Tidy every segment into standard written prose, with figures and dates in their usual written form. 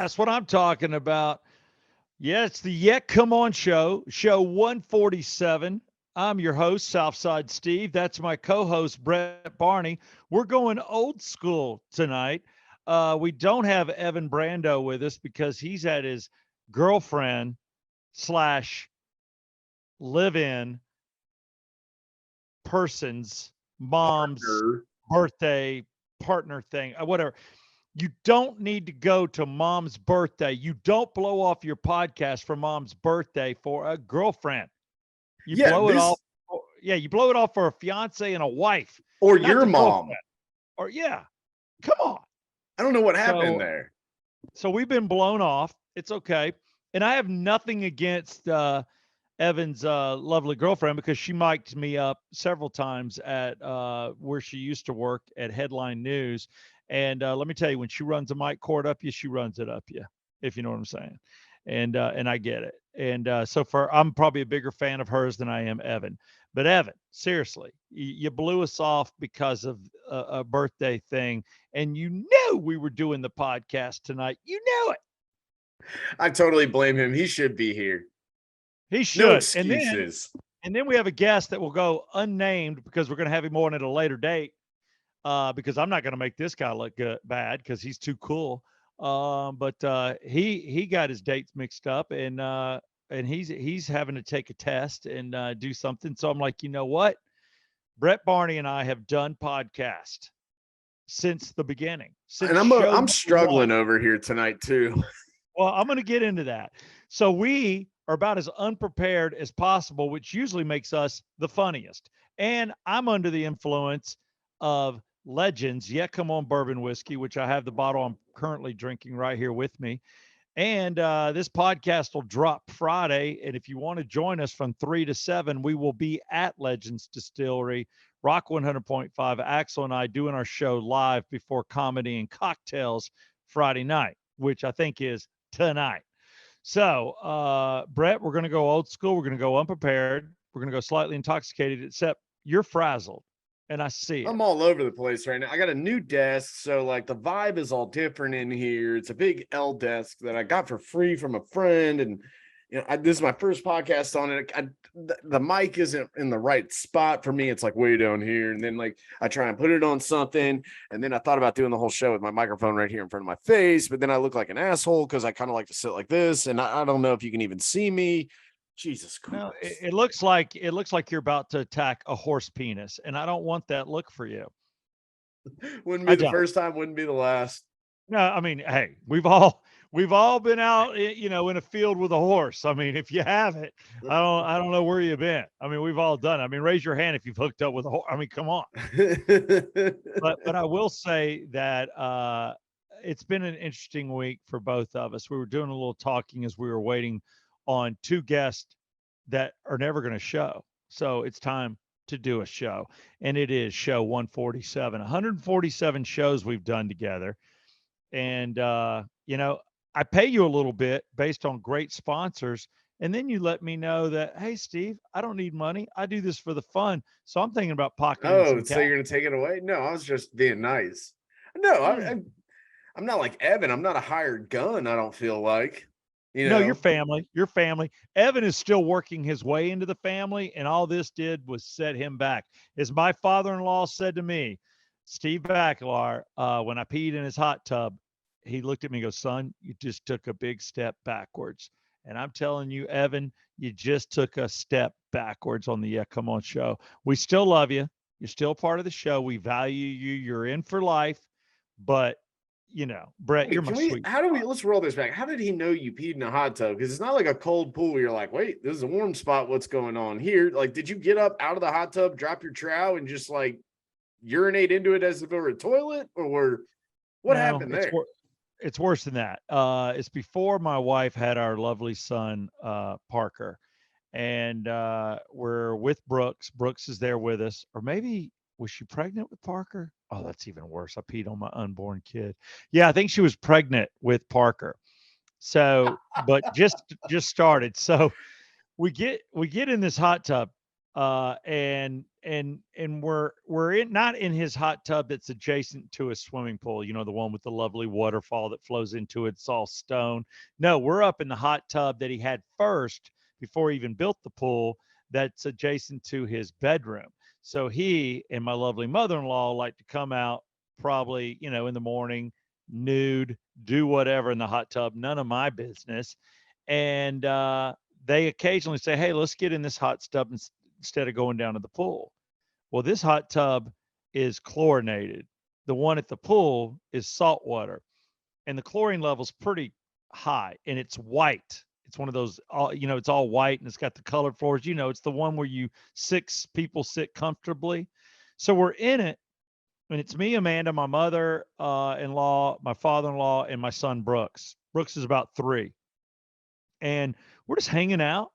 That's what I'm talking about. Yeah, it's the Yet Come On show 147. I'm your host, Southside Steve. That's my co-host, Brett Barney. We're going old school tonight. We don't have Evan Brando with us because he's at his girlfriend slash live-in person's mom's Partner. birthday partner thing, whatever. You don't need to go to mom's birthday. You don't blow off your podcast for mom's birthday for a girlfriend. You Yeah, blow it off. this Yeah, you blow it off for a fiance and a wife, or not your the mom. girlfriend. Or yeah, come on. I don't know what happened So there. so we've been blown off. It's okay. And I have nothing against Evan's lovely girlfriend because she mic'd me up several times at where she used to work at Headline News. And let me tell you, when she runs a mic cord up you, she runs it up you, if you know what I'm saying. And I get it. And so for I'm probably a bigger fan of hers than I am Evan. But Evan, seriously, you blew us off because of a birthday thing, and you knew we were doing the podcast tonight. You knew it. I totally blame him. He should be here. He No should. excuses. And then we have a guest that will go unnamed because we're going to have him on at a later date. Because I'm not going to make this guy look bad because he's too cool. But he got his dates mixed up, and he's having to take a test and do something. So I'm like, you know what? Brett Barney and I have done podcast since the beginning, And since I'm show I'm number one. struggling over here tonight too. Well, I'm going to get into that. So we are about as unprepared as possible, which usually makes us the funniest. And I'm under the influence of Legends, Yet Come On Bourbon Whiskey, which I have the bottle I'm currently drinking right here with me. And this podcast will drop Friday. And if you want to join us from 3 to 7, we will be at Legends Distillery, Rock 100.5. Axel and I doing our show live before comedy and cocktails Friday night, which I think is tonight. So, Brett, we're going to go old school. We're going to go unprepared. We're going to go slightly intoxicated, except you're frazzled. And I see it. I'm all over the place right now. I got a new desk, so like the vibe is all different in here. It's a big L desk that I got for free from a friend, and this is my first podcast on it. The mic isn't in the right spot for me. It's like way down here, and then like I try and put it on something, and then I thought about doing the whole show with my microphone right here in front of my face, but then I look like an asshole because I kind of like to sit like this, and I don't know if you can even see me. Jesus Christ. No, it looks like you're about to attack a horse penis, and I don't want that look for you. Wouldn't be I the don't. first time, wouldn't be the last. No, I mean, hey, we've all been out, in a field with a horse. I mean, if you haven't, I don't know where you've been. I mean, we've all done it. I mean, raise your hand if you've hooked up with a horse. I mean, come on. But I will say that it's been an interesting week for both of us. We were doing a little talking as we were waiting on two guests that are never going to show. So it's time to do a show. And it is show 147, 147 shows we've done together. And, I pay you a little bit based on great sponsors. And then you let me know that, hey, Steve, I don't need money. I do this for the fun. So I'm thinking about pocketing Oh, some so cash. you're gonna take it away? No, I was just being nice. No, Mm. I'm not like Evan. I'm not a hired gun. I don't feel like, you No, your know. family, your family. Evan is still working his way into the family, and all this did was set him back. As my father-in-law said to me, Steve Aguilar, when I peed in his hot tub, he looked at me and goes, son, you just took a big step backwards. And I'm telling you, Evan, you just took a step backwards on the Yeah Come On show. We still love you. You're still part of the show. We value you. You're in for life. But, Brett, you're Wait, my can we? sweet How do we? spot. Let's roll this back. How did he know you peed in a hot tub? Because it's not like a cold pool. Where you're like, wait, this is a warm spot. What's going on here? Like, did you get up out of the hot tub, drop your trowel, and just like urinate into it as if it were a toilet, or what No, happened it's there? it's worse than that. It's before my wife had our lovely son, Parker, and we're with Brooks. Brooks is there with us, or maybe was she pregnant with Parker? Oh, that's even worse. I peed on my unborn kid. Yeah, I think she was pregnant with Parker. So, but just started. So we get in this hot tub, And we're in not in his hot tub that's adjacent to a swimming pool, the one with the lovely waterfall that flows into it. It's all stone. No, we're up in the hot tub that he had first before he even built the pool that's adjacent to his bedroom. So he and my lovely mother-in-law like to come out probably, in the morning, nude, do whatever in the hot tub, none of my business. And they occasionally say, "Hey, let's get in this hot tub instead of going down to the pool." Well, this hot tub is chlorinated. The one at the pool is salt water, and the chlorine level's pretty high, and it's white. It's one of those, it's all white and it's got the colored floors. It's the one where six people sit comfortably. So we're in it, and it's me, Amanda, my mother-in-law, my father-in-law, and my son Brooks. Brooks is about 3, and we're just hanging out.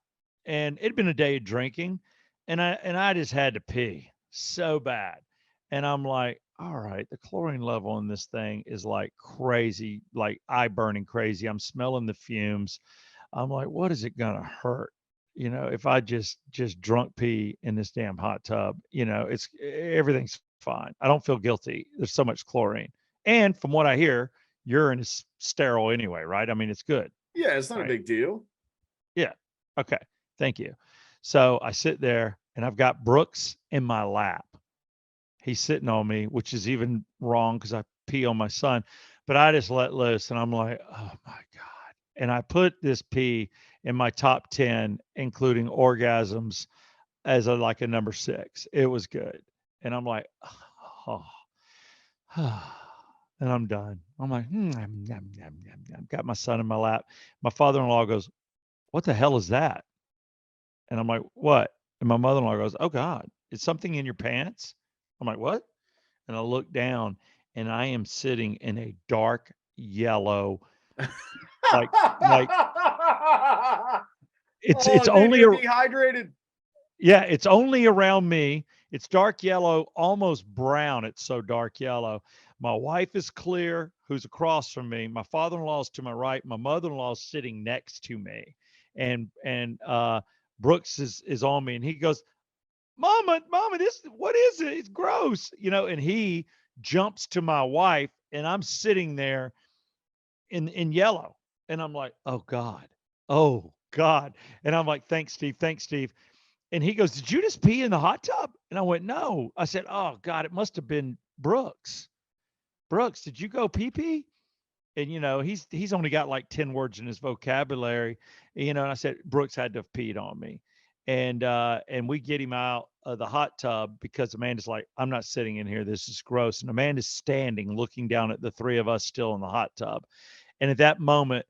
And it'd been a day of drinking, and I just had to pee so bad. And I'm like, all right, the chlorine level in this thing is like crazy, like eye burning crazy. I'm smelling the fumes. I'm like, what is it gonna hurt? If I just drunk pee in this damn hot tub, it's everything's fine. I don't feel guilty. There's so much chlorine. And from what I hear, urine is sterile anyway, right? I mean, it's good, Yeah, it's not a right? big deal. Yeah. Okay. Thank you. So I sit there and I've got Brooks in my lap. He's sitting on me, which is even wrong because I pee on my son. But I just let loose and I'm like, oh my God. And I put this pee in my top 10, including orgasms, as like a number 6. It was good. And I'm like, oh, and I'm done. I'm like, got my son in my lap. My father-in-law goes, what the hell is that? And I'm like, "What?" And my mother-in-law goes, "Oh God, is something in your pants?" I'm like, "What?" And I look down and I am sitting in a dark yellow, like like it's Oh, dude, only you're a dehydrated. yeah, it's only around me. It's dark yellow, almost brown. It's so dark yellow. My wife is clear, who's across from me. My father-in-law is to my right. My mother-in-law is sitting next to me. And Brooks is on me and he goes, Mama, this what is it? It's gross, and he jumps to my wife and I'm sitting there in yellow. And I'm like, oh God. Oh God. And I'm like, thanks, Steve. Thanks, Steve. And he goes, "Did you just pee in the hot tub?" And I went, "No." I said, "Oh God, it must have been Brooks. Brooks, did you go pee pee?" And he's only got like 10 words in his vocabulary, and I said, "Brooks had to have peed on me." And we get him out of the hot tub because Amanda's like, "I'm not sitting in here. This is gross." And Amanda's standing looking down at the 3 of us still in the hot tub. And at that moment,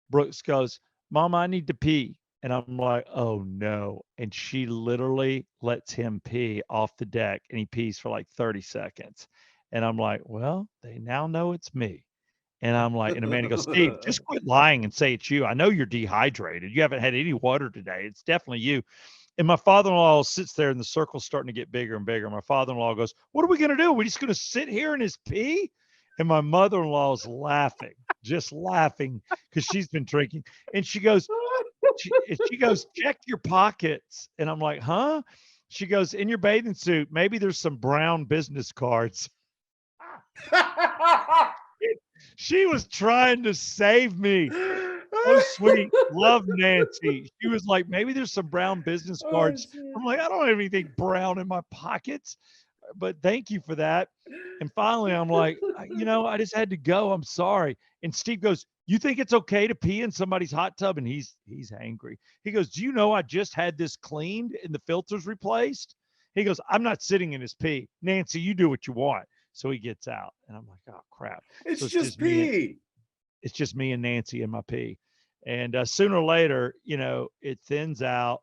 Brooks goes, "Mama, I need to pee." And I'm like, "Oh no." And she literally lets him pee off the deck and he pees for like 30 seconds. And I'm like, "Well, they now know it's me." And I'm like, and Amanda goes, "Steve, just quit lying and say it's you. I know you're dehydrated. You haven't had any water today. It's definitely you." And my father-in-law sits there and the circle's starting to get bigger and bigger. My father-in-law goes, "What are we going to do? We're just going to sit here in his pee?" And my mother-in-law is laughing, just laughing because she's been drinking. And she goes, "Check your pockets." And I'm like, "Huh?" She goes, "In your bathing suit, maybe there's some brown business cards." She was trying to save me. So sweet. Love Nancy. She was like, "Maybe there's some brown business Oh cards." shit. I'm like, "I don't have anything brown in my pockets, but thank you for that." And finally, I'm like, I just had to go. I'm sorry." And Steve goes, "You think it's okay to pee in somebody's hot tub?" And he's angry. He goes, "Do you know I just had this cleaned and the filters replaced?" He goes, "I'm not sitting in his pee. Nancy, you do what you want." So he gets out, and I'm like, "Oh crap!" So It's just pee. it's just me and Nancy in my pee. And sooner or later, it thins out.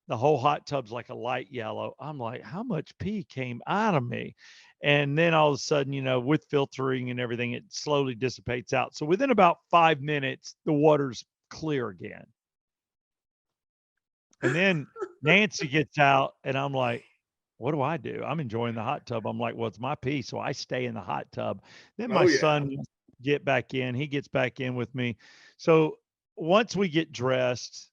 The whole hot tub's like a light yellow. I'm like, how much pee came out of me? And then all of a sudden, with filtering and everything, it slowly dissipates out. So within about 5 minutes, the water's clear again. And then Nancy gets out, and I'm like, what do I do? I'm enjoying the hot tub. I'm like, well, it's my pee, so I stay in the hot tub. Then my Oh yeah. son get back in. He gets back in with me. So once we get dressed,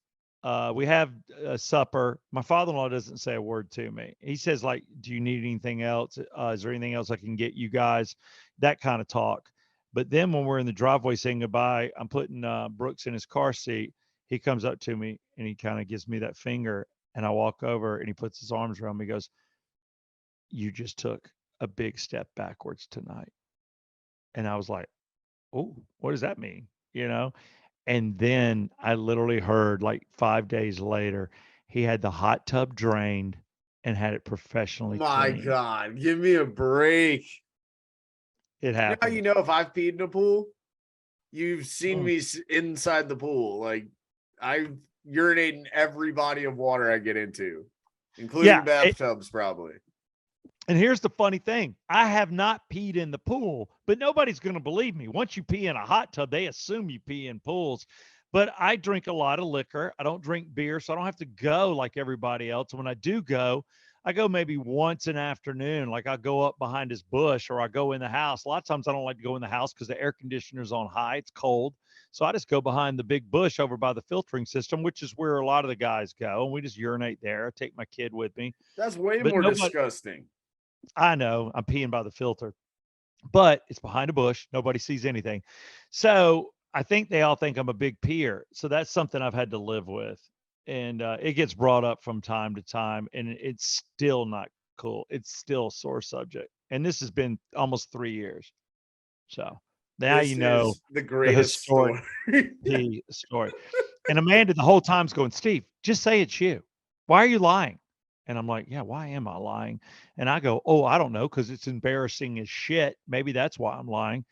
We have a supper. My father-in-law doesn't say a word to me. He says, like, do you need anything else? Is there anything else I can get you guys? That kind of talk. But then when we're in the driveway saying goodbye, I'm putting Brooks in his car seat. He comes up to me and he kind of gives me that finger. And I walk over and he puts his arms around me. He goes, you just took a big step backwards tonight. And I was like, oh, what does that mean? You know? And then I literally heard like 5 days later, he had the hot tub drained and had it professionally My cleaned. God, give me a break. It You know how you happened. know if I've peed in a pool? You've seen Mm. me inside the pool. Like I urinate in every body of water I get into, including Yeah, bathtubs, probably. and here's the funny thing. I have not peed in the pool, but nobody's going to believe me. Once you pee in a hot tub, they assume you pee in pools. But I drink a lot of liquor. I don't drink beer, so I don't have to go like everybody else. When I do go, I go maybe once an afternoon. Like I go up behind this bush or I go in the house. A lot of times I don't like to go in the house because the air conditioner's on high. It's cold. So I just go behind the big bush over by the filtering system, which is where a lot of the guys go. And we just urinate there. I take my kid with me. That's way But more nobody, disgusting. I know I'm peeing by the filter, but it's behind a bush. Nobody sees anything. So I think they all think I'm a big peer. So that's something I've had to live with. And it gets brought up from time to time, and it's still not cool. It's still a sore subject. And this has been almost 3 years. So now you This know is the the greatest historic story. pee story. And Amanda the whole time's going, Steve, just say it's you. Why are you lying? And I'm like, yeah, why am I lying? And I go, oh, I don't know, because it's embarrassing as shit. Maybe that's why I'm lying.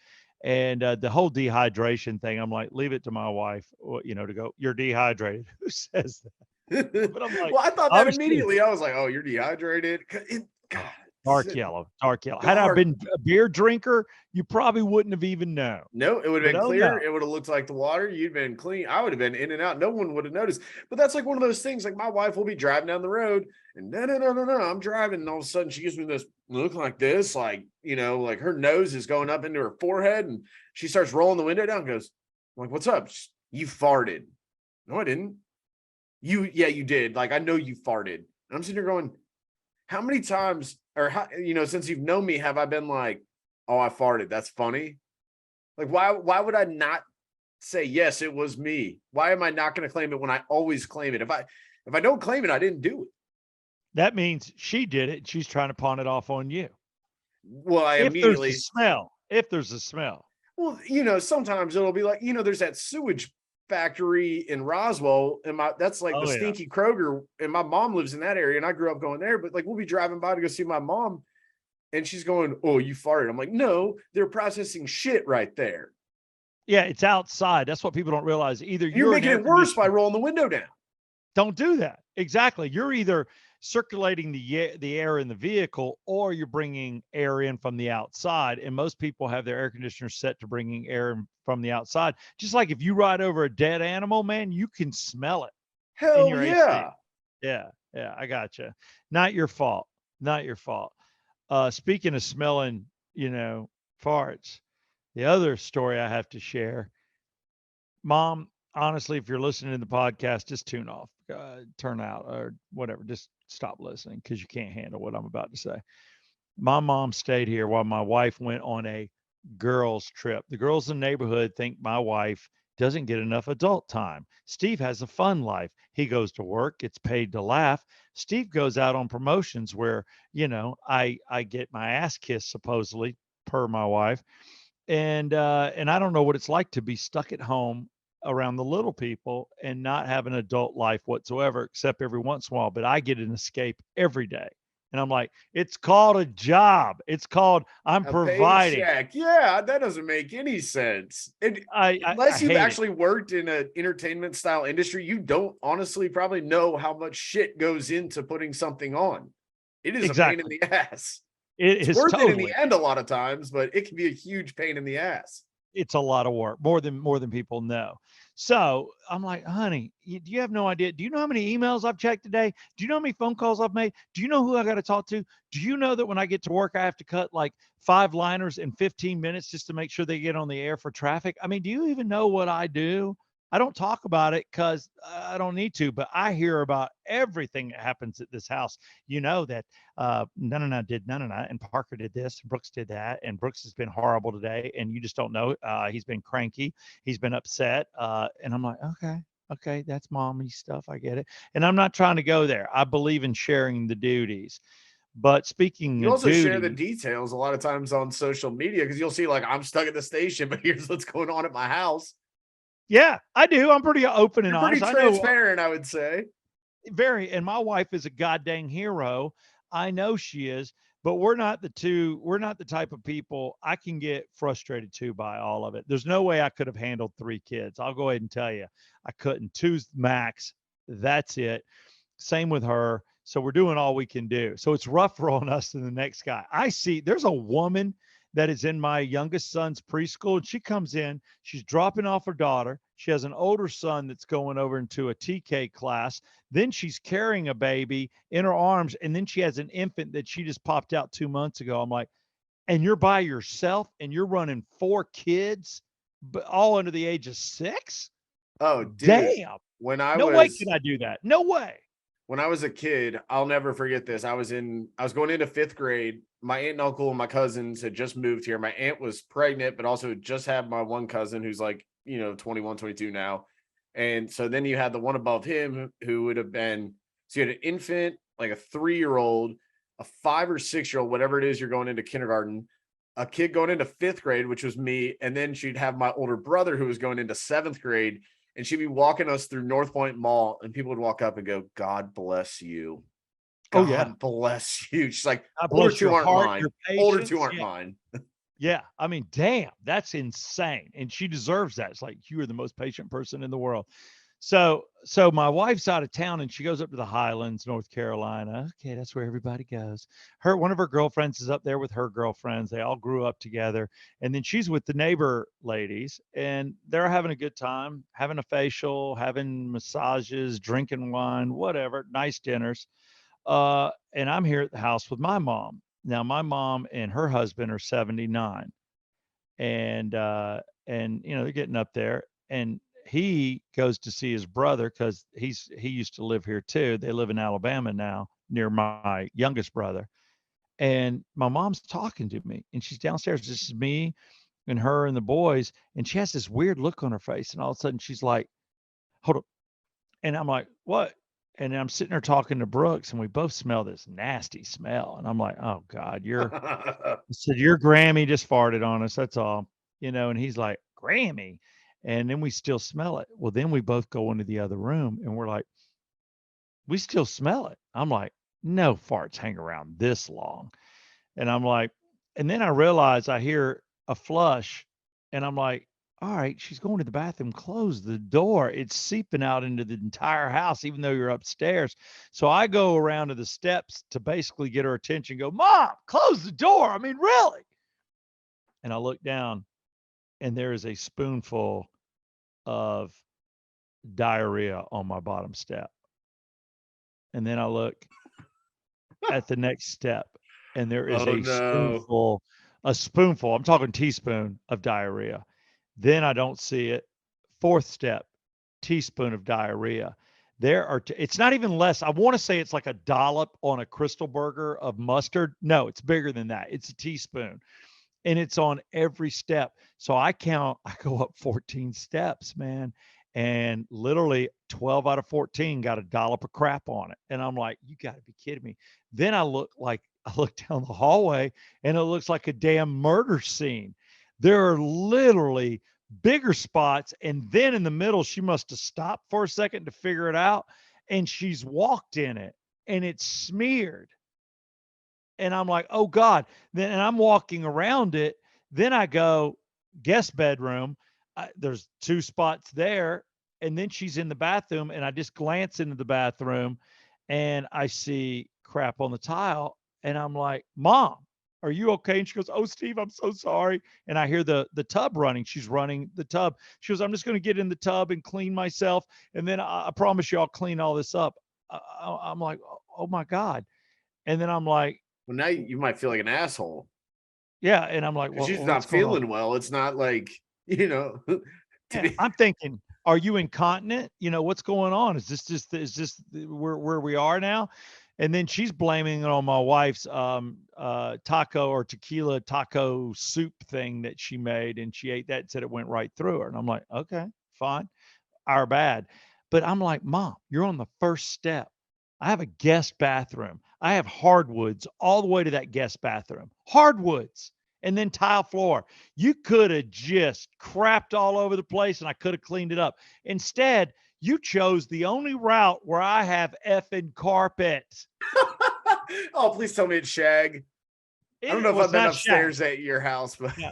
And the whole dehydration thing, I'm like, leave it to my wife, to go, you're dehydrated. Who says that? But I'm like, Well, I thought that obviously, immediately. I was like, oh, you're dehydrated. God, oh, it's dark yellow, dark yellow. Had I dark. been a beer drinker, you probably wouldn't have even known. No, it would have But been oh clear. no, It would have looked like the water. You'd been clean. I would have been in and out. No one would have noticed. But that's like one of those things. Like my wife will be driving down the road, and no. I'm driving, and all of a sudden she gives me this look like this, like like her nose is going up into her forehead, and she starts rolling the window down. And goes, I'm like, what's up? You farted. No, I didn't. Yeah, you did. Like I know you farted. And I'm sitting here going, how many times, or how since you've known me, have I been like, oh, I farted? That's funny. Like, why would I not say yes, it was me? Why am I not going to claim it when I always claim it? If I don't claim it, I didn't do it. that means she did it. And she's trying to pawn it off on you. Well, I If there's a immediately, smell, if there's a smell. well, sometimes it'll be like, there's that sewage factory in Roswell, and that's like the Oh yeah. Stinky Kroger, and my mom lives in that area, and I grew up going there. But like, we'll be driving by to go see my mom, and she's going, "Oh, you farted." I'm like, "No, they're processing shit right there. Yeah, it's outside. That's what people don't realize. Either You're you're an making air it worse by conditioner. rolling the window down." Don't do that. Exactly. You're either circulating the air in the vehicle or you're bringing air in from the outside. And most people have their air conditioners set to bringing air in from the outside. Just like if you ride over a dead animal, man, you can smell it in Hell your AC. yeah. Yeah. Yeah. I gotcha. Not your fault. Not your fault. Speaking of smelling, farts, the other story I have to share, Mom, honestly, if you're listening to the podcast, just tune off, turn out, or whatever. Just stop listening because you can't handle what I'm about to say. My mom stayed here while my wife went on a girls' trip. The girls in the neighborhood think my wife doesn't get enough adult time. Steve has a fun life. He goes to work, gets paid to laugh. Steve goes out on promotions where, I get my ass kissed supposedly per my wife, and I don't know what it's like to be stuck at home around the little people and not have an adult life whatsoever, except every once in a while. But I get an escape every day, and I'm like, it's called a job. It's called I'm A providing. paycheck. Yeah, that doesn't make any sense. I Unless you've hate it. actually worked in an entertainment style industry, you don't honestly probably know how much shit goes into putting something on. It is a pain in Exactly. the ass. It It's is worth it in the totally. end a lot of times, but it can be a huge pain in the ass. It's a lot of work, more than people know. So I'm like, honey, do you have no idea? Do you know how many emails I've checked today? Do you know how many phone calls I've made? Do you know who I got to talk to? Do you know that when I get to work, I have to cut like 5 liners in 15 minutes just to make sure they get on the air for traffic? I mean, do you even know what I do? I don't talk about it because I don't need to, but I hear about everything that happens at this house. You know that Nana did Nana, and Parker did this, and Brooks did that, and Brooks has been horrible today, and you just don't know. He's been cranky, he's been upset, and I'm like, okay, okay, that's mommy stuff. I get it, and I'm not trying to go there. I believe in sharing the duties. But speaking You of also share the duty, details a lot of times on social media because you'll see like I'm stuck at the station, but here's what's going on at my house. yeah, I do. I'm pretty open and You're pretty honest. I know transparent, I would say. very, and my wife is a goddamn hero. I know she is, but we're not the type of people. I can get frustrated too by all of it. There's no way I could have handled 3 kids. I'll go ahead and tell you, I couldn't. Two's max. That's it. Same with her. So we're doing all we can do. So it's rough rolling us to the next guy. I see there's a woman that is in my youngest son's preschool, and she comes in, she's dropping off her daughter. She has an older son that's going over into a TK class. Then she's carrying a baby in her arms, and then she has an infant that she just popped out 2 months ago. I'm like, and you're by yourself and you're running 4 kids, but all under the age of 6? Oh, dude. Damn. When I No way was can I do that. No way. when I was a kid, I'll never forget this. I was going into 5th grade. My aunt and uncle and my cousins had just moved here. My aunt was pregnant, but also just had my one cousin who's like, 21, 22 now. And so then you had the one above him who would have been, so you had an infant, like a 3-year-old, a 5 or 6-year-old, whatever it is, you're going into kindergarten, a kid going into 5th grade, which was me. And then she'd have my older brother who was going into 7th grade. And she'd be walking us through North Point Mall, and people would walk up and go, "God bless you. Oh yeah. God bless you." She's like, God "Older bless your 2 aren't heart, mine. your Older 2 patience. aren't Yeah. mine." Yeah. I mean, damn, that's insane. And she deserves that. It's like you are the most patient person in the world. So my wife's out of town and she goes up to the Highlands, North Carolina. Okay, that's where everybody goes. One of her girlfriends is up there with her girlfriends. They all grew up together. And then she's with the neighbor ladies and they're having a good time, having a facial, having massages, drinking wine, whatever, nice dinners. And I'm here at the house with my mom. Now, my mom and her husband are 79, and they're getting up there, and he goes to see his brother because he used to live here too. They live in Alabama now, near my youngest brother. And my mom's talking to me, and she's downstairs. This is me and her and the boys, and she has this weird look on her face, and all of a sudden she's like, "Hold up," and I'm like, "What?" And I'm sitting there talking to Brooks, and we both smell this nasty smell. And I'm like, "Oh God, I said, your Grammy just farted on us. That's all." And he's like, Grammy. And then we still smell it. Well, then we both go into the other room and we're like, we still smell it. I'm like, no farts hang around this long. And I'm like, and then I realize I hear a flush and I'm like, all right, she's going to the bathroom, close the door. It's seeping out into the entire house, even though you're upstairs. So I go around to the steps to basically get her attention, go, Mom, close the door. I mean, really? And I look down and there is a spoonful of diarrhea on my bottom step. And then I look at the next step and there is Oh no. a spoonful, I'm talking teaspoon of diarrhea. Then I don't see it. Fourth step, teaspoon of diarrhea. It's not even less. I want to say it's like a dollop on a crystal burger of mustard. No, it's bigger than that. It's a teaspoon and it's on every step. So I go up 14 steps, man. And literally 12 out of 14 got a dollop of crap on it. And I'm like, you got to be kidding me. Then I look down the hallway and it looks like a damn murder scene. There are literally bigger spots. And then in the middle, she must have stopped for a second to figure it out. And she's walked in it and it's smeared. And I'm like, oh God. Then and I'm walking around it. Then I go, guest bedroom. There's 2 spots there. And then she's in the bathroom. And I just glance into the bathroom and I see crap on the tile. And I'm like, Mom, are you okay? And she goes, oh, Steve, I'm so sorry. And I hear the tub running. She's running the tub. She goes, I'm just going to get in the tub and clean myself. And then I promise you I'll clean all this up. I'm like, oh my God. And then I'm like, Well, now you might feel like an asshole yeah, and I'm like, because "Well, she's what's not going on?" feeling well. It's not like, to Yeah, be I'm thinking Are you incontinent? You know, what's going on? Is this where we are now? And then she's blaming it on my wife's taco or tequila taco soup thing that she made, and she ate that and said it went right through her. And I'm like, okay, fine, our bad. But I'm like, Mom, you're on the first step. I have a guest bathroom. I have hardwoods all the way to that guest bathroom. Hardwoods. And then tile floor. You could have just crapped all over the place and I could have cleaned it up. Instead, you chose the only route where I have effing carpet. Oh, please tell me it's shag. I don't know It if was I've been not shag. upstairs at your house, but No,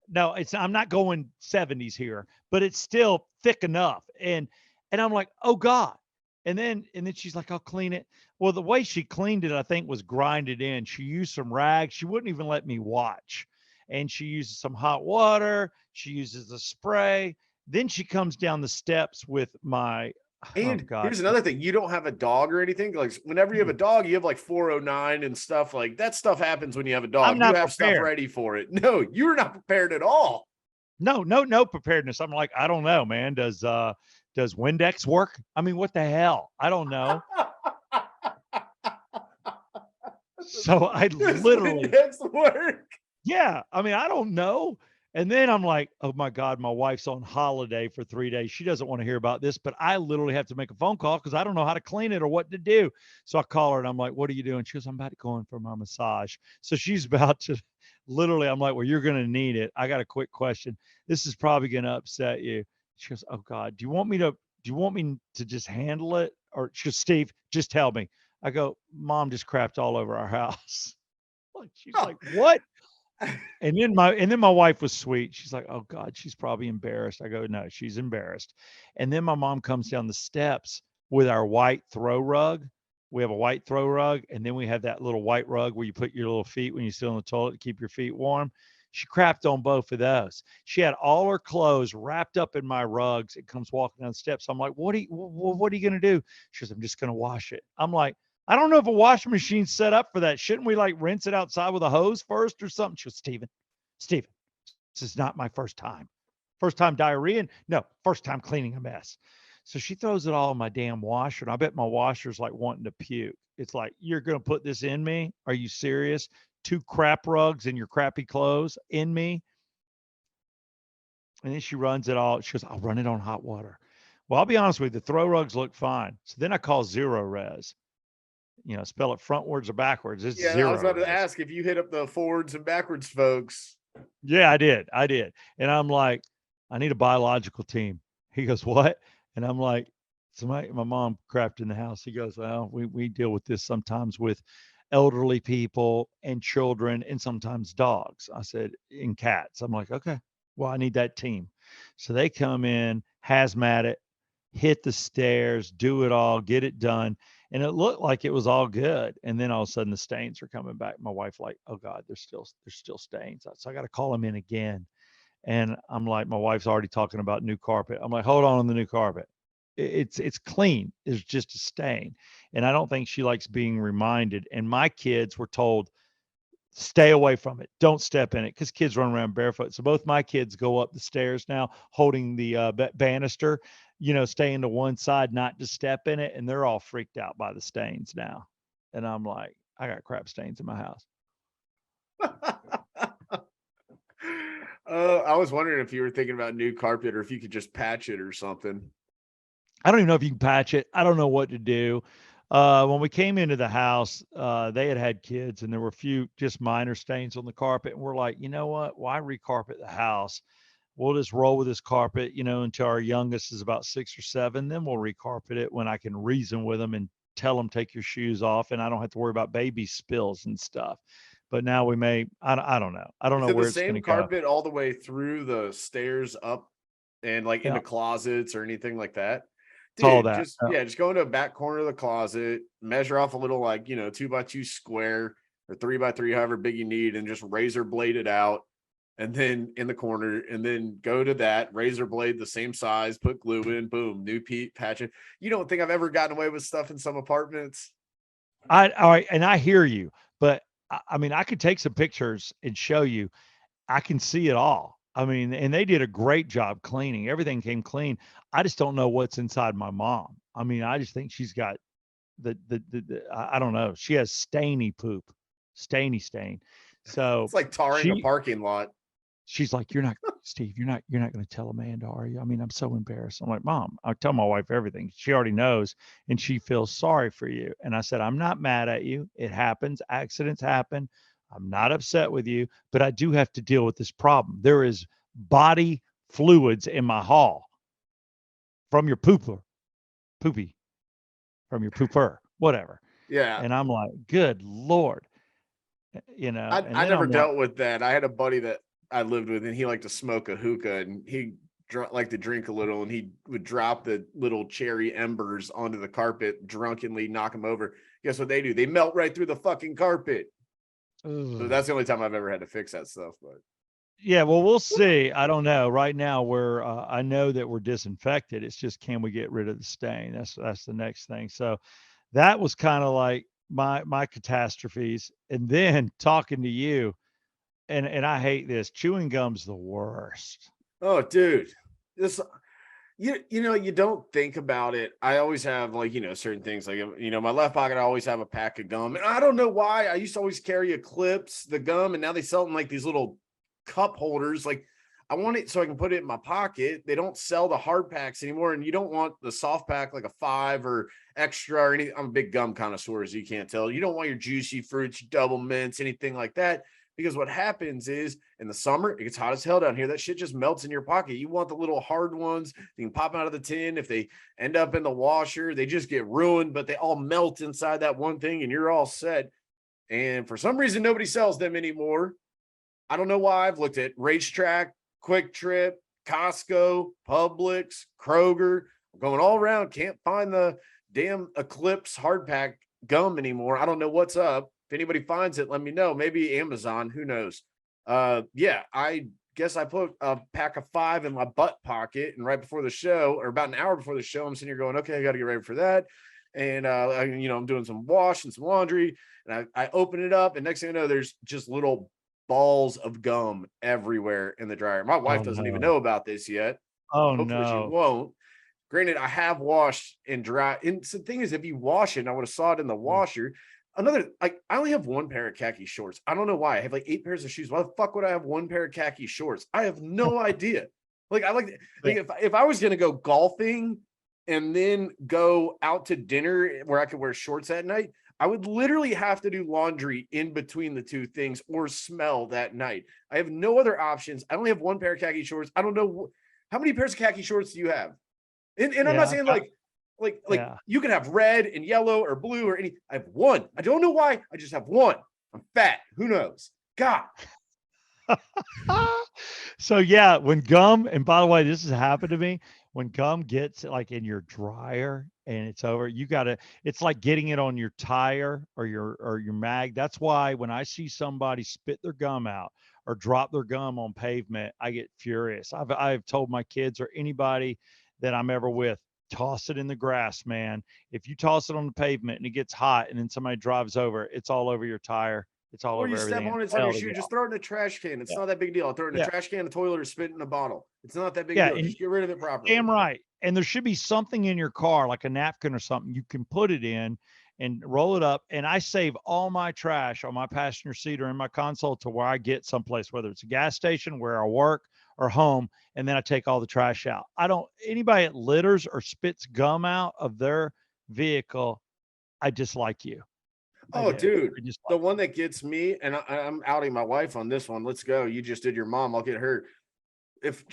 no, it's I'm not going 70s here, but it's still thick enough. And I'm like, oh God. And then she's like, I'll clean it. Well, the way she cleaned it, I think, was grind it in. She used some rags. She wouldn't even let me watch. And she uses some hot water. She uses a spray. Then she comes down the steps with my oh and God. here's another thing. You don't have a dog or anything. Like whenever you have a dog, you have like 409 and stuff. Like that stuff happens when you have a I'm dog. You not have stuff prepared. ready for it. No, you're not prepared at all. No preparedness. I'm like, I don't know, man. Does Windex work? I mean, what the hell? I don't know. So I Does literally, Windex work? yeah, I mean, I don't know. And then I'm like, oh my God, my wife's on holiday for 3 days. She doesn't want to hear about this, but I literally have to make a phone call because I don't know how to clean it or what to do. So I call her and I'm like, what are you doing? She goes, I'm about to go in for my massage. So she's about to literally, I'm like, well, you're going to need it. I got a quick question. This is probably going to upset you. She goes, oh God, do you want me to just handle it? Or she goes, Steve, just tell me. I go, Mom just crapped all over our house. She's Oh. like, what? And then my wife was sweet. She's like, "Oh God, she's probably embarrassed." I go, "No, she's embarrassed." And then my mom comes down the steps with our white throw rug. We have a white throw rug, and then we have that little white rug where you put your little feet when you sit on the toilet to keep your feet warm. She crapped on both of those. She had all her clothes wrapped up in my rugs and comes walking down the steps. I'm like, what are you gonna do? She goes, I'm just gonna wash it. I'm like, I don't know if a washing machine's set up for that. Shouldn't we like rinse it outside with a hose first or something? She goes, Steven, this is not my first time. First time diarrhea? No, first time cleaning a mess. So she throws it all in my damn washer. And I bet my washer's like wanting to puke. It's like, you're going to put this in me? Are you serious? Two crap rugs and your crappy clothes in me? And then she runs it all. She goes, I'll run it on hot water. Well, I'll be honest with you, the throw rugs look fine. So then I call Zero Res. Spell it frontwards or backwards. It's Yeah, I was Zero about to Res. ask if you hit up the forwards and backwards folks. Yeah, I did. I did. And I'm like, I need a biological team. He goes, what? And I'm like, so my mom crapped in the house. He goes, well, we deal with this sometimes with elderly people and children and sometimes dogs. I said, and cats. I'm like, okay, well, I need that team. So they come in, hazmat it, hit the stairs, do it all, get it done. And it looked like it was all good. And then all of a sudden the stains are coming back. My wife like, oh God, there's still stains. So I got to call them in again. And I'm like, my wife's already talking about new carpet. I'm like, hold on the new carpet. It's clean. It's just a stain. And I don't think she likes being reminded. And my kids were told, stay away from it. Don't step in it because kids run around barefoot. So both my kids go up the stairs now holding the banister, staying to one side, not to step in it. And they're all freaked out by the stains now. And I'm like, I got crap stains in my house. I was wondering if you were thinking about new carpet or if you could just patch it or something. I don't even know if you can patch it. I don't know what to do. When we came into the house, they had kids, and there were a few just minor stains on the carpet. And we're like, you know what? Why recarpet the house? We'll just roll with this carpet, until our youngest is about 6 or 7. Then we'll recarpet it when I can reason with them and tell them take your shoes off, and I don't have to worry about baby spills and stuff. But now we may. I don't know. I don't Is know it the where it's going same to go. carpet all the way through the stairs up and like Yeah, into closets or anything like that? it's all Dude, that. just yeah, just go into a back corner of the closet, measure off a little like 2x2 square or 3x3, however big you need, and just razor blade it out. And then in the corner, and then go to that razor blade the same size, put glue in, boom, new peat patching. You don't think I've ever gotten away with stuff in some apartments? All right, and I hear you, but I mean, I could take some pictures and show you. I can see it all. I mean, and they did a great job cleaning. Everything came clean. I just don't know what's inside my mom. I mean, I just think she's got I don't know. She has stainy poop, stainy stain. So It's like tarring a she parking lot. she's like, "You're not Steve, you're not gonna tell Amanda, are you? I mean, I'm so embarrassed." I'm like, "Mom, I tell my wife everything. She already knows, and she feels sorry for you." And I said, "I'm not mad at you. It happens. Accidents happen. I'm not upset with you, but I do have to deal with this problem. There is body fluids in my hall from your poopy, from your pooper, whatever." Yeah. And I'm like, "Good Lord." And I then never I'm like, dealt with that. I had a buddy that I lived with, and he liked to smoke a hookah, and he liked to drink a little, and he would drop the little cherry embers onto the carpet, drunkenly knock them over. Guess what they do? They melt right through the fucking carpet. So "Ugh." that's the only time I've ever had to fix that stuff. But Yeah, well, we'll see. I don't know. Right now, I know that we're disinfected. It's just can we get rid of the stain? That's the next thing. So that was kind of like my catastrophes. And then talking to you, and I hate this. Chewing gum's the worst. oh, dude, this you don't think about it. I always have like certain things like my left pocket. I always have a pack of gum, and I don't know why. I used to always carry a clips, the gum, and now they sell them like these little cup holders. Like I want it so I can put it in my pocket. They don't sell the hard packs anymore, and you don't want the soft pack like a 5 or extra or anything. I'm a big gum connoisseur, as you can't tell. You don't want your juicy fruits, double mints, anything like that. Because what happens is in the summer, it gets hot as hell down here. That shit just melts in your pocket. You want the little hard ones. You can pop them out of the tin. If they end up in the washer, they just get ruined, but they all melt inside that one thing and you're all set. And for some reason, nobody sells them anymore. I don't know why. I've looked at Racetrack, Quick Trip, Costco, Publix, Kroger. I'm going all around. Can't find the damn Eclipse hard pack gum anymore. I don't know what's up. If anybody finds it, let me know. Maybe Amazon. Who knows? Yeah, I guess I put a pack of 5 in my butt pocket, and right before the show, or about an hour before the show, I'm sitting here going, okay, I got to get ready for that. And I'm doing some wash and some laundry, and I open it up, and next thing I know, there's just little balls of gum everywhere in the dryer. My wife Oh doesn't even no. know about this yet. Oh Hopefully she no. won't. Granted, I have washed and dry. And the thing is, if you wash it, and I would have saw it in the Mm. washer. Another, like, I only have one pair of khaki shorts. I don't know why. I have like 8 pairs of shoes. Why the fuck would I have one pair of khaki shorts? I have no idea. Like, Yeah. like if I was gonna go golfing and then go out to dinner where I could wear shorts at night, I would literally have to do laundry in between the two things or smell that night. I have no other options. I only have one pair of khaki shorts. I don't know how many pairs of khaki shorts do you have? And I'm not Yeah. saying like Yeah. you can have red and yellow or blue or any. I have one. I don't know why. I just have one. I'm fat. Who knows? God. So yeah, when gum, and by the way, this has happened to me, when gum gets like in your dryer and it's over, it's like getting it on your tire or your mag. That's why when I see somebody spit their gum out or drop their gum on pavement, I get furious. I've told my kids or anybody that I'm ever with, toss it in the grass, man. If you toss it on the pavement and it gets hot and then somebody drives over, it's all over your tire. It's all Or you over step everything. on it, it's on your Hell to shoe. get Just off. throw it in a trash can. It's Yeah. not that big deal. I'll throw it in a Yeah. trash can, a toilet, or spit in a bottle. It's not that big Yeah. deal. Just get rid of it properly. Damn right. And there should be something in your car, like a napkin or something, you can put it in and roll it up. And I save all my trash on my passenger seat or in my console to where I get someplace, whether it's a gas station, where I work, or home. And then I take all the trash out. Anybody that litters or spits gum out of their vehicle, I dislike you. I Oh, do. dude, I dislike the one you. that gets me, and I'm outing my wife on this one. Let's go. You just did your mom. I'll get her. If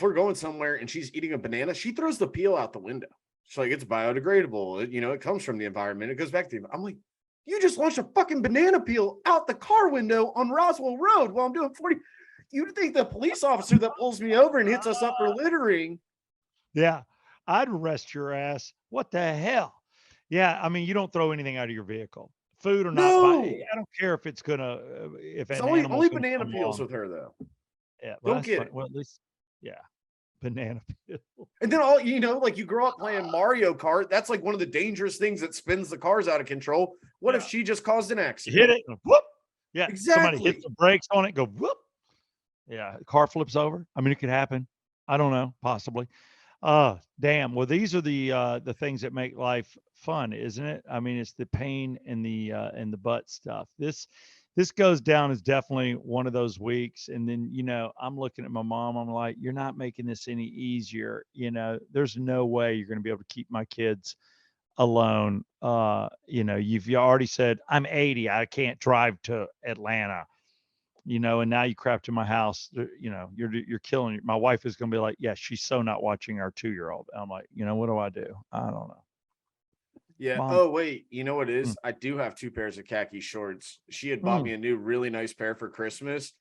we're going somewhere and she's eating a banana, she throws the peel out the window. She's like, it's biodegradable. It comes from the environment. It goes back to you. I'm like, you just launched a fucking banana peel out the car window on Roswell Road while I'm doing 40. You'd think the police officer that pulls me over and hits us up for littering. Yeah. I'd arrest your ass. What the hell? Yeah. I mean, you don't throw anything out of your vehicle, food or not. No, I don't care if it's gonna, if it's an only animal's gonna banana come peels along. with her though. Yeah. Well, Don't that's get fine. it. Well, at least, yeah. Banana peel. And then like you grow up playing Mario Kart. That's like one of the dangerous things that spins the cars out of control. What if Yeah. she just caused an You accident? hit it and whoop. Yeah. Somebody hits Exactly. the brakes on it, go whoop. Yeah, car flips over. I mean, it could happen. I don't know, possibly. Damn. Well, these are the things that make life fun, isn't it? I mean, it's the pain and the butt stuff. This goes down as definitely one of those weeks. And then, I'm looking at my mom. I'm like, you're not making this any easier. There's no way you're going to be able to keep my kids alone. You've already said I'm 80. I can't drive to Atlanta. And now you crap to my house. You're killing it. My wife is going to be like, yeah, she's so not watching our 2-year old. I'm like, what do I do? I don't know. Yeah. Mom. Oh, wait. You know what it Mm, is? I do have two pairs of khaki shorts. She had bought mm. me a new, really nice pair for Christmas.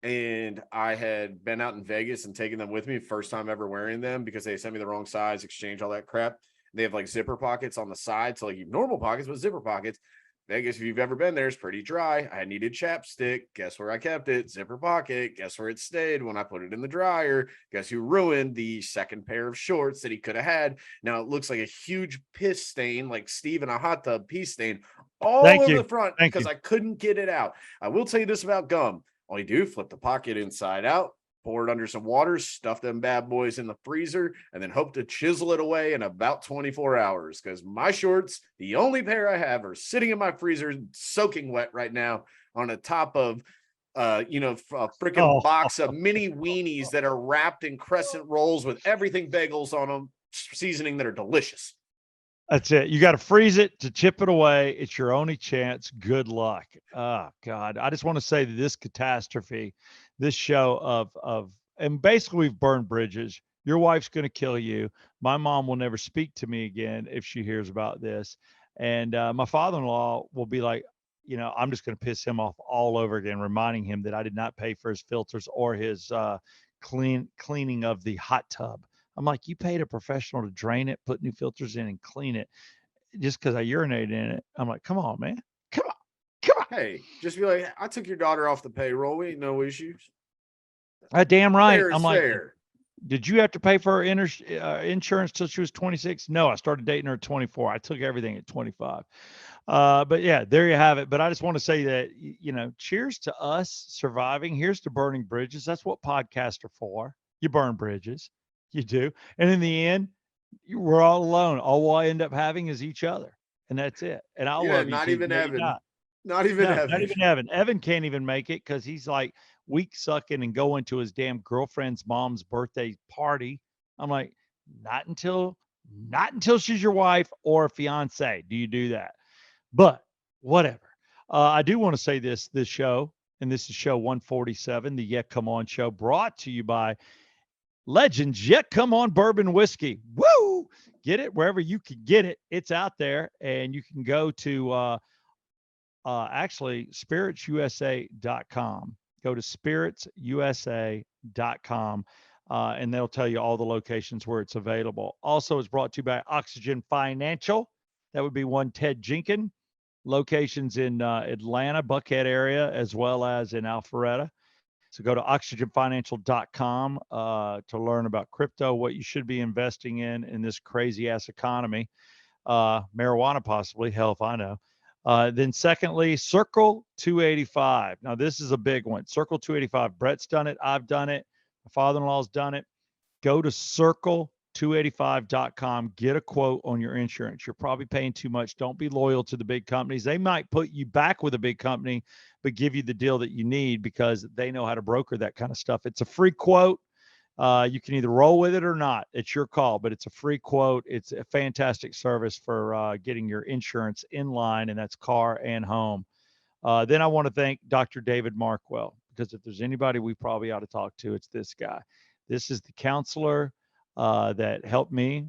And I had been out in Vegas and taken them with me. First time ever wearing them because they sent me the wrong size, exchange, all that crap. They have like zipper pockets on the side. So like you have normal pockets, but zipper pockets. Vegas, if you've ever been there, is pretty dry. I needed chapstick. Guess where I kept it? Zipper pocket. Guess where it stayed when I put it in the dryer? Guess who ruined the second pair of shorts that he could have had? Now it looks like a huge piss stain, like Steve in a hot tub pee stain, all Thank over you. the front Thank because you. I couldn't get it out. I will tell you this about gum. All you do, flip the pocket inside out, pour it under some water, stuff them bad boys in the freezer, and then hope to chisel it away in about 24 hours. Because my shorts, the only pair I have, are sitting in my freezer, soaking wet right now on the top of a freaking Oh, box of mini weenies that are wrapped in crescent rolls with everything bagels on them, seasoning that are delicious. that's it. You got to freeze it to chip it away. It's your only chance. Good luck. Oh God. I just want to say that this catastrophe, this show and basically we've burned bridges. Your wife's going to kill you. My mom will never speak to me again if she hears about this. And my father-in-law will be like, I'm just going to piss him off all over again, reminding him that I did not pay for his filters or his cleaning of the hot tub. I'm like, you paid a professional to drain it, put new filters in, and clean it just because I urinated in it. I'm like, come on, man. Come on. Come on. Hey, just be like, I took your daughter off the payroll. We ain't no issues. Damn right. Fair I'm is like, fair. did you have to pay for her insurance till she was 26? No, I started dating her at 24. I took everything at 25. But yeah, there you have it. But I just want to say that, cheers to us surviving. Here's to burning bridges. That's what podcasts are for. You burn bridges. You do. And in the end, we're all alone. All we'll end up having is each other. And that's it. And I'll Yeah, love you not till the even day you Evan. die. Not even No, not Evan. even Evan. Evan can't even make it because he's like weak sucking and going to his damn girlfriend's mom's birthday party. I'm like, not until she's your wife or fiance do you do that. But whatever. I do want to say this show, and this is show 147, the Yet Come On show, brought to you by Legends Yet Come On Bourbon Whiskey. Woo! Get it wherever you can get it. It's out there, and you can go to actually spiritsusa.com. Go to spiritsusa.com. And they'll tell you all the locations where it's available. Also, it's brought to you by Oxygen Financial. That would be one Ted Jenkins. Locations in Atlanta, Buckhead area, as well as in Alpharetta. So go to oxygenfinancial.com to learn about crypto, what you should be investing in this crazy ass economy. Marijuana, possibly. Hell if I know. Then, secondly, Circle 285. Now, this is a big one. Circle 285. Brett's done it. I've done it. My father in law's done it. Go to circle285.com. Get a quote on your insurance. You're probably paying too much. Don't be loyal to the big companies. They might put you back with a big company, but give you the deal that you need because they know how to broker that kind of stuff. It's a free quote. You can either roll with it or not. It's your call, but it's a free quote. It's a fantastic service for getting your insurance in line, and that's car and home. Then I want to thank Dr. David Markwell, because if there's anybody we probably ought to talk to, it's this guy. This is the counselor that helped me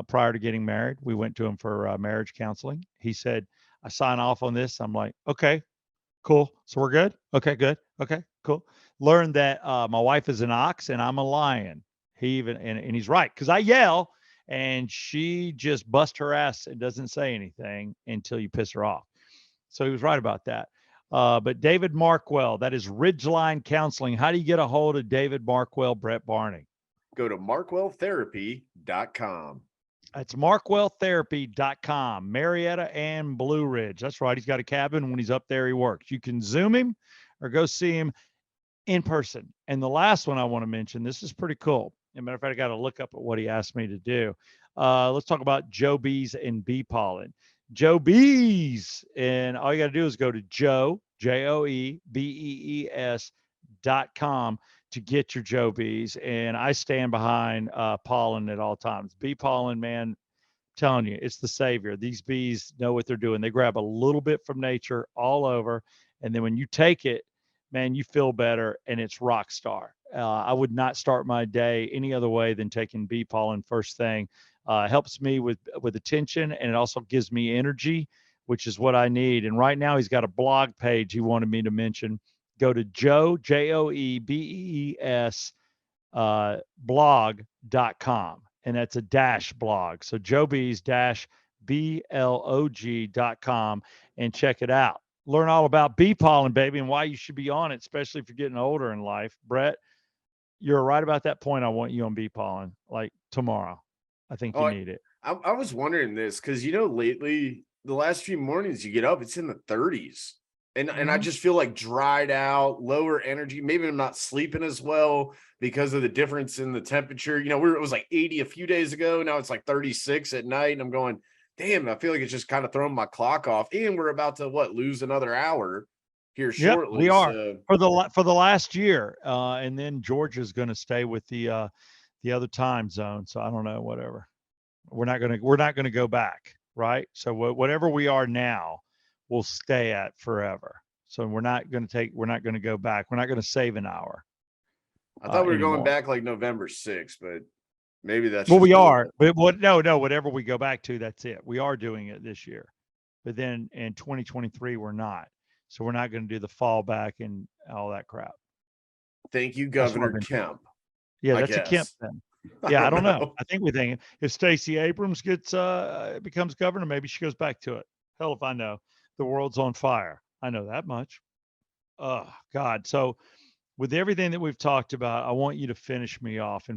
prior to getting married. We went to him for marriage counseling. He said, I sign off on this. I'm like, okay, cool. So we're good. Okay, good. Okay, cool. Learned that my wife is an ox and I'm a lion. He even, and he's right, because I yell and she just busts her ass and doesn't say anything until you piss her off. So he was right about that. But David Markwell, that is Ridgeline Counseling. How do you get a hold of David Markwell, Brett Barney? Go to markwelltherapy.com. That's markwelltherapy.com, Marietta and Blue Ridge. That's right. He's got a cabin. When he's up there, he works. You can Zoom him or go see him in person. And the last one I want to mention, this is pretty cool. As a matter of fact, I got to look up at what he asked me to do. Let's talk about Joe Bees and bee pollen. Joe Bees, and all you got to do is go to JoeBees.com to get your Joe Bees. And I stand behind pollen at all times. Bee pollen, man, telling you, it's the savior. These bees know what they're doing. They grab a little bit from nature all over, and then when you take it, man, you feel better, and it's rock star. I would not start my day any other way than taking bee pollen first thing. Helps me with attention, and it also gives me energy, which is what I need. And right now, he's got a blog page he wanted me to mention. Go to JoeBees blog.com, and that's a dash blog. So joebees-blog.com, and check it out. Learn all about bee pollen, baby, and why you should be on it, especially if you're getting older in life. Brett, you're right about that point. I want you on bee pollen like tomorrow. I think you need it. I was wondering this because, lately, the last few mornings you get up, it's in the 30s. And I just feel like dried out, lower energy. Maybe I'm not sleeping as well because of the difference in the temperature. It was like 80 a few days ago. Now it's like 36 at night. And I'm going, damn, I feel like it's just kind of throwing my clock off. And we're about to lose another hour here shortly. Yep, we are for the last year. And then Georgia's going to stay with the other time zone. So I don't know, whatever. We're not going to go back. Right. So whatever we are now, we'll stay at forever. So we're not going to go back. We're not going to save an hour. I thought we were going back like November 6th, but maybe that's we are. But whatever we go back to, that's it. We are doing it this year. But then in 2023, we're not. So we're not going to do the fallback and all that crap. Thank you, Governor Kemp. Yeah, that's a Kemp thing. Yeah, I don't know. I think we're thinking if Stacey Abrams becomes governor, maybe she goes back to it. Hell if I know. The world's on fire. I know that much. Oh, God. So with everything that we've talked about, I want you to finish me off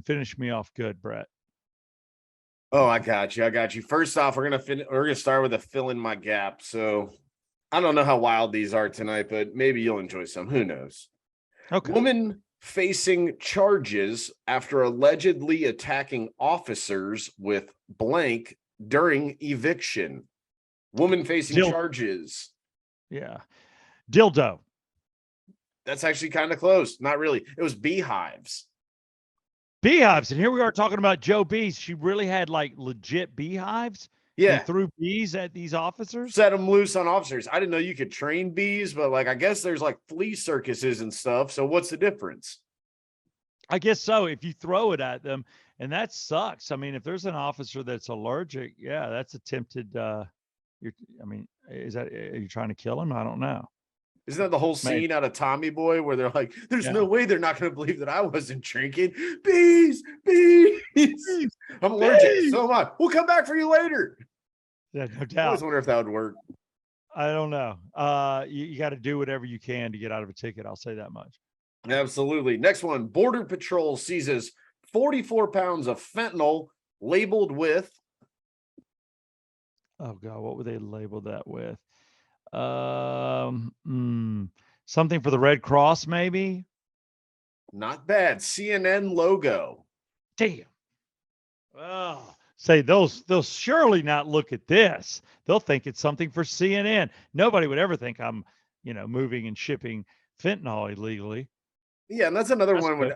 good, Brett. Oh, I got you. First off, we're gonna start with a fill in my gap. So I don't know how wild these are tonight, but maybe you'll enjoy some. Who knows? Okay. Woman facing charges after allegedly attacking officers with blank during eviction. Woman facing charges. Yeah. Dildo. That's actually kind of close. Not really. It was beehives. Beehives. And here we are talking about Joe Bees. She really had like legit beehives. Yeah. And threw bees at these officers. Set them loose on officers. I didn't know you could train bees, but I guess there's like flea circuses and stuff. So what's the difference? I guess so. If you throw it at them, and that sucks. I mean, if there's an officer that's allergic, yeah, that's attempted. Are you trying to kill him? I don't know. Isn't that the whole scene out of Tommy Boy where they're like, there's no way they're not going to believe that I wasn't drinking. Bees. I'm allergic. So am I. We'll come back for you later. Yeah, no doubt. I always wonder if that would work. I don't know. You got to do whatever you can to get out of a ticket. I'll say that much. Absolutely. Next one. Border Patrol seizes 44 pounds of fentanyl labeled with. Oh, God. What would they label that with? Something for the Red Cross, maybe? Not bad. CNN logo. Damn. Oh, say they'll surely not look at this. They'll think it's something for CNN. Nobody would ever think I'm, moving and shipping fentanyl illegally. Yeah, and that's another one when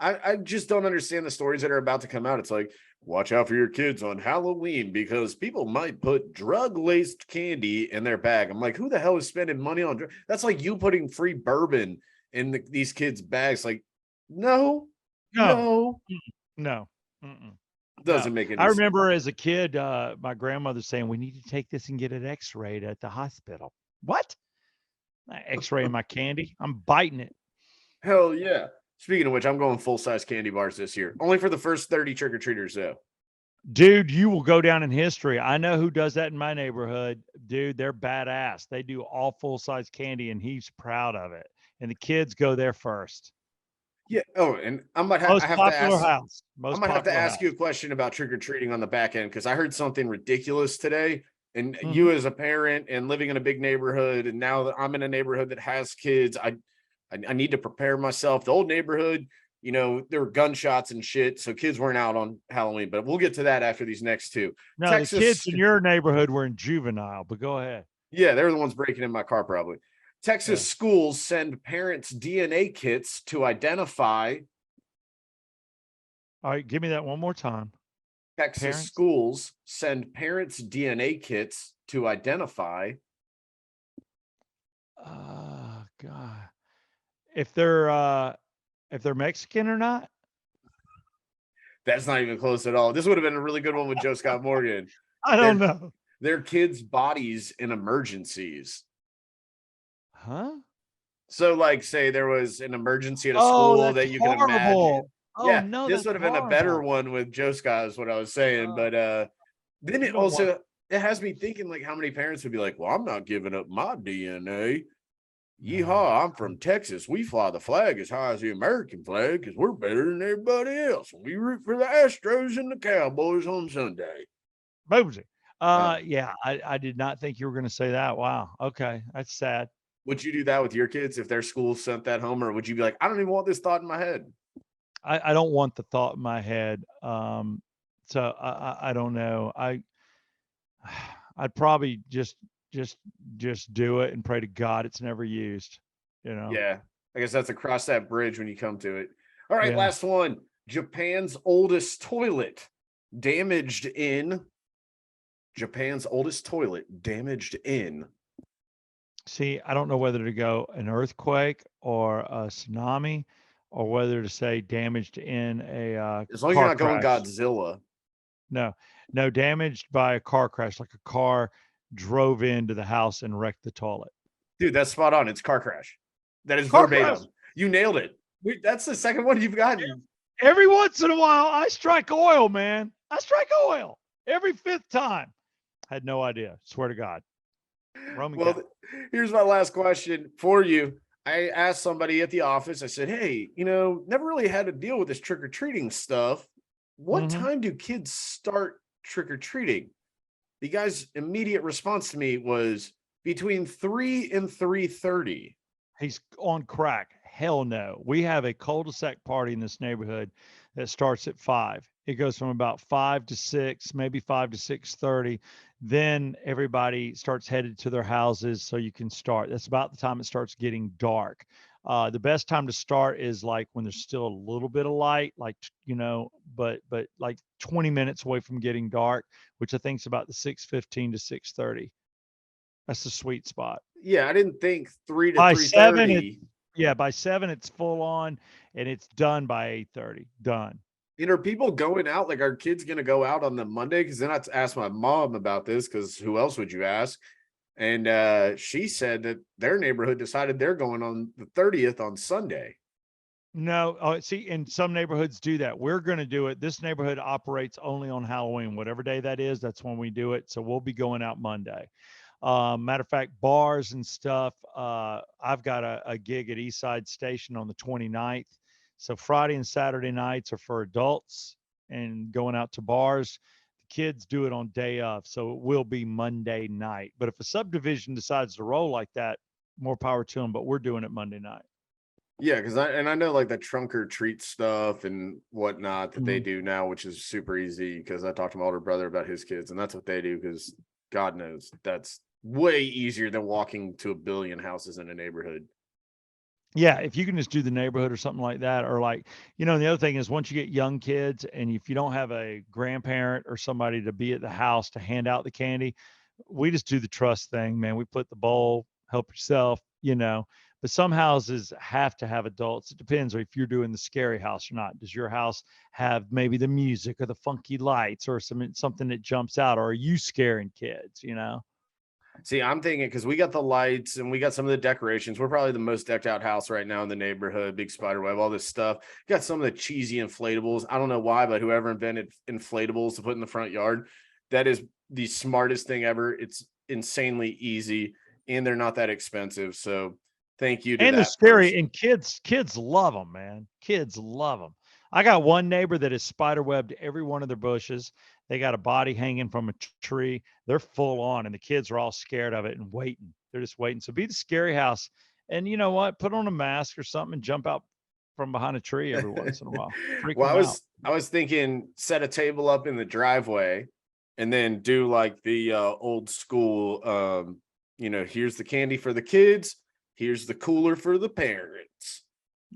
I just don't understand the stories that are about to come out. It's like, watch out for your kids on Halloween because people might put drug-laced candy in their bag. I'm like, who the hell is spending money on drugs? That's like you putting free bourbon in these kids' bags. Like, no. Doesn't make any sense. I remember as a kid, my grandmother saying, we need to take this and get it x-rayed at the hospital. What? X-raying my candy? I'm biting it. Hell yeah. Speaking of which, I'm going full-size candy bars this year. Only for the first 30 trick-or-treaters, though. Dude, you will go down in history. I know who does that in my neighborhood. Dude, they're badass. They do all full-size candy, and he's proud of it. And the kids go there first. Yeah. Oh, and I might have to ask you a question about trick-or-treating on the back end, because I heard something ridiculous today. And you as a parent and living in a big neighborhood, and now that I'm in a neighborhood that has kids, I need to prepare myself. The old neighborhood, you know, there were gunshots and shit, so kids weren't out on Halloween. But we'll get to that after these next two. No, the kids Texas, in your neighborhood were in juvenile, but go ahead. yeah, they're the ones breaking in my car probably. Texas Yeah. schools send parents DNA kits to identify. All right, give me that one more time. Texas Parents? schools send parents DNA kits to identify. Oh God. If they're Mexican or not? That's not even close at all. This would have been a really good one with Joe Scott Morgan. I don't know. Their kids' bodies in emergencies. Huh? So, like, say there was an emergency at a Oh, school that's that you can imagine. horrible. Oh Yeah, no, this that's would have been a better horrible. one with Joe Scott, is what I was saying. But then You it don't want also it has me thinking like how many parents would be like, well, I'm not giving up my DNA. no. Yeehaw, I'm from Texas. We fly the flag as high as the American flag because we're better than everybody else. We root for the Astros and the Cowboys on Sunday. Boomsy. Uh, Yeah, I did not think you were gonna say that. Wow. Okay. That's sad. would you do that with your kids if their school sent that home, or would you be like, I don't even want this thought in my head? I don't want the thought in my head. So I don't know. I'd probably just do it and pray to God it's never used, you know? Yeah, I guess that's across that bridge when you come to it. All right, Yeah. last one. Japan's oldest toilet damaged in. Japan's oldest toilet damaged in. See, I don't know whether to go an earthquake or a tsunami or whether to say damaged in a As long as you're car not going crash. Godzilla. No, no, damaged by a car crash, like a car drove into the house and wrecked the toilet. Dude, that's spot on. It's car crash. That is Car crash. verbatim. You nailed it. That's the second one you've gotten. Every once in a while, I strike oil, man. I strike oil every fifth time. Had no idea. Swear to God. Roman Well, Catholic. here's my last question for you. I asked somebody at the office, I said, hey, you know, never really had to deal with this trick or treating stuff. What Mhm. time do kids start trick or treating? The guy's immediate response to me was between 3 and 3:30. He's on crack. Hell no. We have a cul-de-sac party in this neighborhood that starts at 5. It goes from about 5 to 6, maybe 5 to 6:30. Then everybody starts headed to their houses so you can start. That's about the time it starts getting dark. The best time to start is like when there's still a little bit of light, like but like 20 minutes away from getting dark, which I think is about the 6:15 to 6:30. That's the sweet spot. Yeah, I didn't think 3 to By 7, it's 3:30. yeah, by 7, it's full on, and it's done by 8:30. Done. You know, are people going out? Like, are kids going to go out on the Monday? Because then I asked my mom about this, because who else would you ask? And she said that their neighborhood decided they're going on the 30th on Sunday. No, see, and some neighborhoods do that. We're gonna do it. This neighborhood operates only on Halloween. Whatever day that is, that's when we do it. So we'll be going out Monday. Matter of fact, bars and stuff. I've got a gig at Eastside Station on the 29th. So Friday and Saturday nights are for adults and going out to bars. The kids do it on day of. So it will be Monday night. But if a subdivision decides to roll like that, more power to them. But we're doing it Monday night. Yeah, because I know like the trunk or treat stuff and whatnot that they Mhm. do now, which is super easy because I talked to my older brother about his kids, and that's what they do because God knows that's way easier than walking to a billion houses in a neighborhood. Yeah, if you can just do the neighborhood or something like that, or like, the other thing is once you get young kids and if you don't have a grandparent or somebody to be at the house to hand out the candy, we just do the trust thing, man. We put the bowl, help yourself. But some houses have to have adults. It depends if you're doing the scary house or not. Does your house have maybe the music or the funky lights or something that jumps out, or are you scaring kids? See, I'm thinking because we got the lights and we got some of the decorations. We're probably the most decked out house right now in the neighborhood. Big spider web, all this stuff. Got some of the cheesy inflatables. I don't know why, but whoever invented inflatables to put in the front yard, that is the smartest thing ever. It's insanely easy and they're not that expensive. So thank you to And the that scary person. and kids love them, man. Kids love them. I got one neighbor that has spider webbed every one of their bushes. They got a body hanging from a tree. They're full on, and the kids are all scared of it and waiting. They're just waiting. So be the scary house And you know what? Put on a mask or something and jump out from behind a tree every once in a while. Freak Well, them out. I was thinking set a table up in the driveway and then do like the old school here's the candy for the kids, here's the cooler for the parents.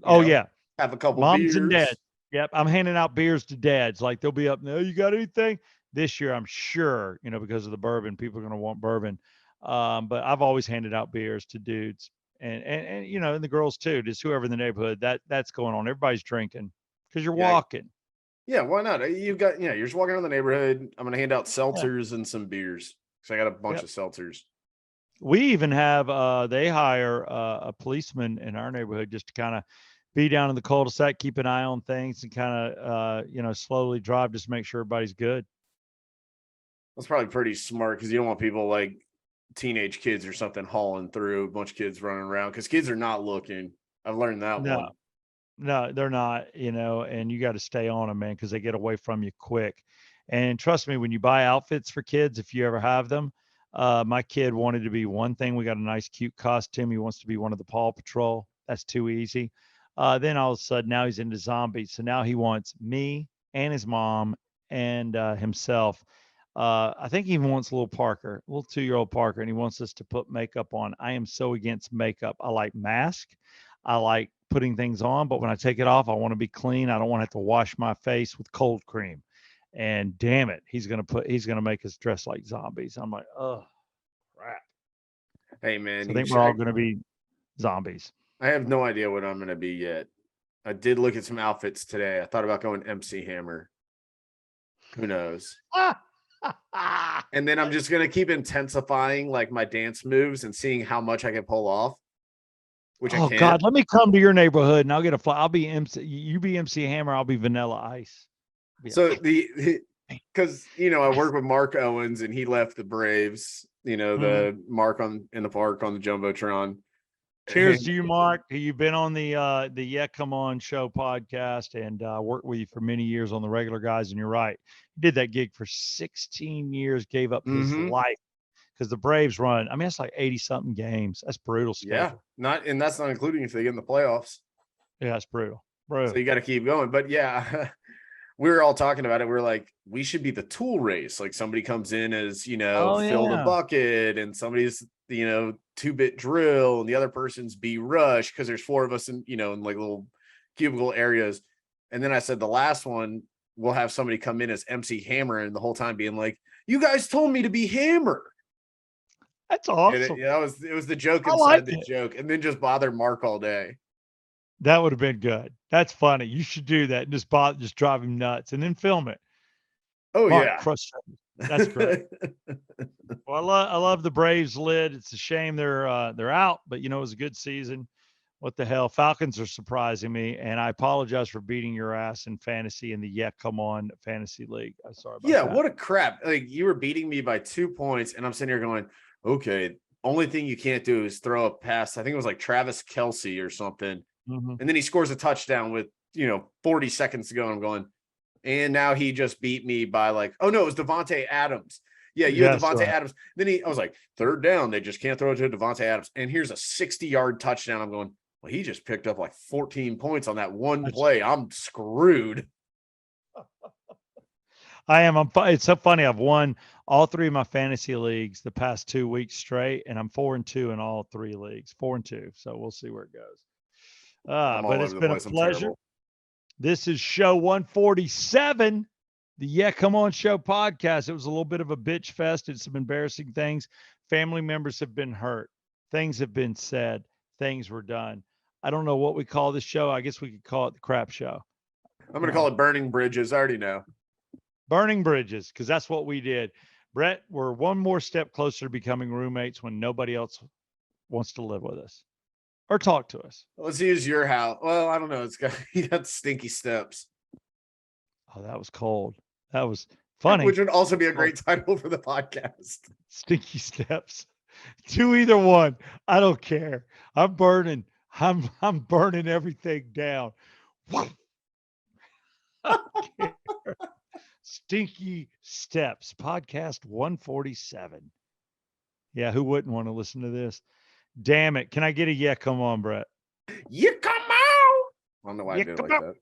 Oh yeah, Have a couple moms and dads. beers. Yep, I'm handing out beers to dads. Like they'll be up. No, you got anything this year? I'm sure because of the bourbon, people are going to want bourbon. But I've always handed out beers to dudes and and the girls too. Just whoever in the neighborhood that's going on. Everybody's drinking because you're Yeah, walking. yeah, why not? You're just walking around the neighborhood. I'm gonna hand out Yeah. seltzers and some beers. So I got a bunch Yep. of seltzers. We even have they hire a policeman in our neighborhood just to kind of be down in the cul-de-sac, keep an eye on things, and kind of slowly drive just to make sure everybody's good. That's probably pretty smart because you don't want people like teenage kids or something hauling through, a bunch of kids running around because kids are not looking. I've learned that No, one. no, they're not, and you got to stay on them, man, because they get away from you quick. And trust me, when you buy outfits for kids, if you ever have them, my kid wanted to be one thing. We got a nice, cute costume. He wants to be one of the Paw Patrol. That's too easy. Then all of a sudden, now he's into zombies. So now he wants me and his mom and himself. I think he even wants little Parker, little 2-year-old Parker, and he wants us to put makeup on. I am so against makeup. I like mask. I like putting things on, but when I take it off, I want to be clean. I don't want to have to wash my face with cold cream. And damn it, he's gonna make us dress like zombies. I'm like, oh crap. Hey man, So I think we're I, all gonna be zombies. I have no idea what I'm gonna be yet. I did look at some outfits today. I thought about going MC Hammer. Who knows? And then I'm just gonna keep intensifying like my dance moves and seeing how much I can pull off, which I Oh can't. God, let me come to your neighborhood and I'll get a fly. I'll be MC. You be MC Hammer. I'll be Vanilla Ice. So because I work with Mark Owens and he left the Braves, Mhm. the mark on in the park on the Jumbotron. Cheers to you, Mark. You've been on the Yeah Come On Show podcast, and worked with you for many years on the Regular Guys. And you're right, he did that gig for 16 years, gave up his Mm-hmm. life because the Braves run. I mean, that's like 80 something games. That's brutal Yeah, schedule. that's not including if they get in the playoffs. Yeah, it's brutal, So you brutal. got to keep going. But yeah, we were all talking about it. We are like, we should be the tool race. Like somebody comes in as, Oh fill the yeah, bucket and somebody's, 2-bit drill and the other person's be rush because there's 4 of us in like little cubicle areas. And then I said the last one, we'll have somebody come in as MC Hammer and the whole time being like, you guys told me to be Hammer. that's And awesome. it was the joke I like inside the it. joke and then just bother Mark all day. That would have been good. That's funny. You should do that and just drive him nuts and then film it. Oh Mark yeah. frustrated. That's great. Well, I love the Braves lid. It's a shame they're out, but it was a good season. What the hell? Falcons are surprising me, and I apologize for beating your ass in fantasy in the Yeah Come On Fantasy League. I'm sorry about Yeah, that. what a crap. Like you were beating me by 2 points, and I'm sitting here going, okay, only thing you can't do is throw a pass. I think it was like Travis Kelsey or something. Mhm. And then he scores a touchdown with 40 seconds to go. And I'm going, and now he just beat me by like, oh no, it was Devontae Adams. Yeah, you had That's Devontae right. Adams. Then I was like, 3rd down, they just can't throw it to Devontae Adams. And here's a 60-yard touchdown. I'm going, well, he just picked up like 14 points on that one That's play. I'm screwed. I am. It's so funny. I've won all 3 of my fantasy leagues the past 2 weeks straight, and I'm 4-2 in all 3 leagues. 4-2. So we'll see where it goes. I'm But all it's over the been a place. I'm pleasure. terrible. This is show 147, the Yeah Come On Show podcast. It was a little bit of a bitch fest. It's some embarrassing things. Family members have been hurt. Things have been said. Things were done. I don't know what we call this show. I guess we could call it the crap show. I'm going to call it Burning Bridges. I already know. Burning bridges, because that's what we did. Brett, we're one more step closer to becoming roommates when nobody else wants to live with us or talk to us. Let's use your house. Well, I don't know. You got stinky steps, Oh, that was cold. That was funny. which would also be a Oh, great title for the podcast. Stinky steps. Do either one. I don't care. I'm burning. I'm burning everything down. Stinky Steps, podcast 147. Yeah, who wouldn't want to listen to this? Damn it. Can I get a yeah? Come on, Brett. You come out. I don't know why I Yeah, did it come like on. that.